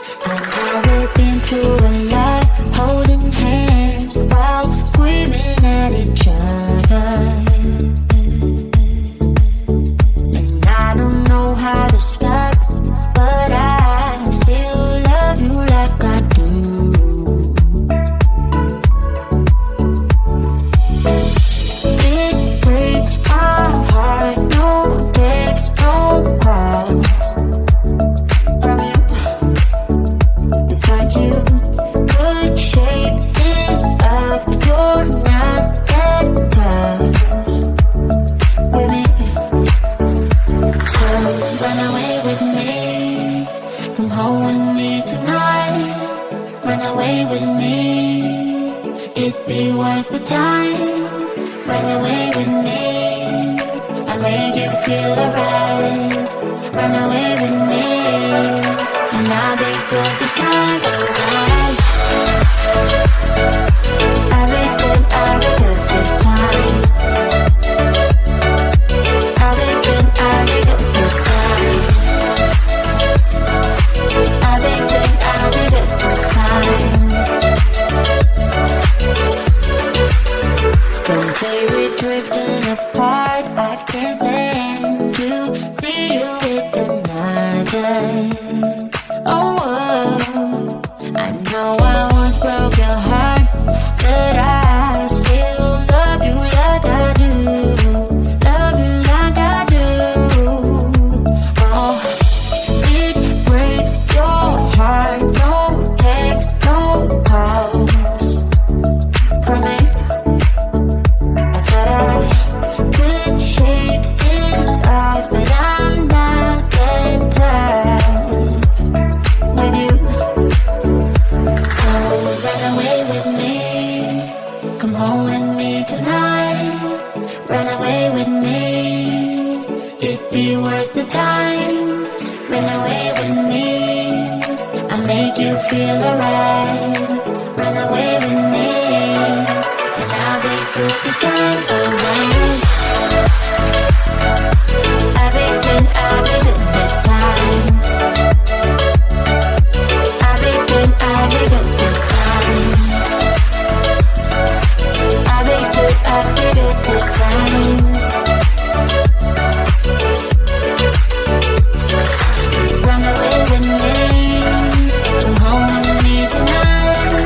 I know we've been through a lot, holding hands while screaming at each other. And I don't know how to stop, but I still love you like I do. It breaks my heart, no text, no calls from you. Without you, could shake this off, but you're not that tough with me. So run away with me, come home with me tonight. Run away with me, it'd be worth the time. Run away with me, I made you feel alright. Run away with me, and I'll be good this time around. I'll be good this time. I'll be good this time. I'll be good this time. Don't say we're drifting apart, I can't stand to see you with another. Oh, I know I once broke your heart, but I still love you like I do. Love you like I do. Oh, it breaks your heart, no text, no calls from me. I thought I could shake this off, but I'm not that tough with you. So run away with me, come home with me tonight. Run away with me, it'd be worth the time. Run away with me, I'll make you feel alright. Run away with me, and I'll be good this time around. I'll be good this time. I'll be good this time. I'll be good this time. Run away with me, come home with me tonight.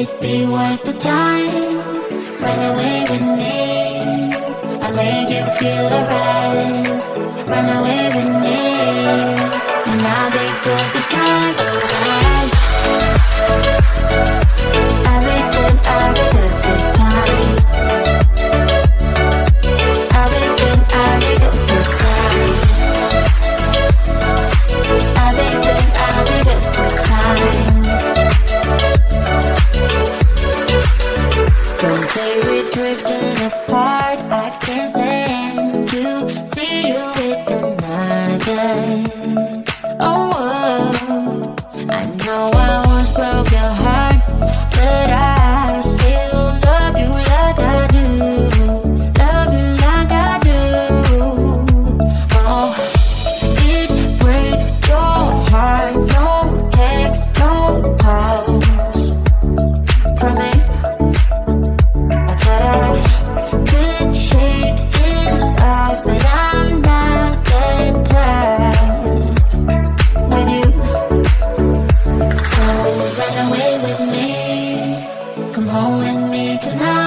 it be worth the time? Run away with me, I made you feel alright. Run away with me, and I'll be good this time. Alright. I'll be good this time. I'll be good this time. I'll be good this time. Don't say we're drifting apart, I can't stand to see you with another. Oh, I know I once broke your heart, but I still love you like I do. Love you like I do. Oh, it breaks your heart. No text, no calls from me. I thought I could shake this off, but I'm not that tired with you. So run away with me, come home with me tonight.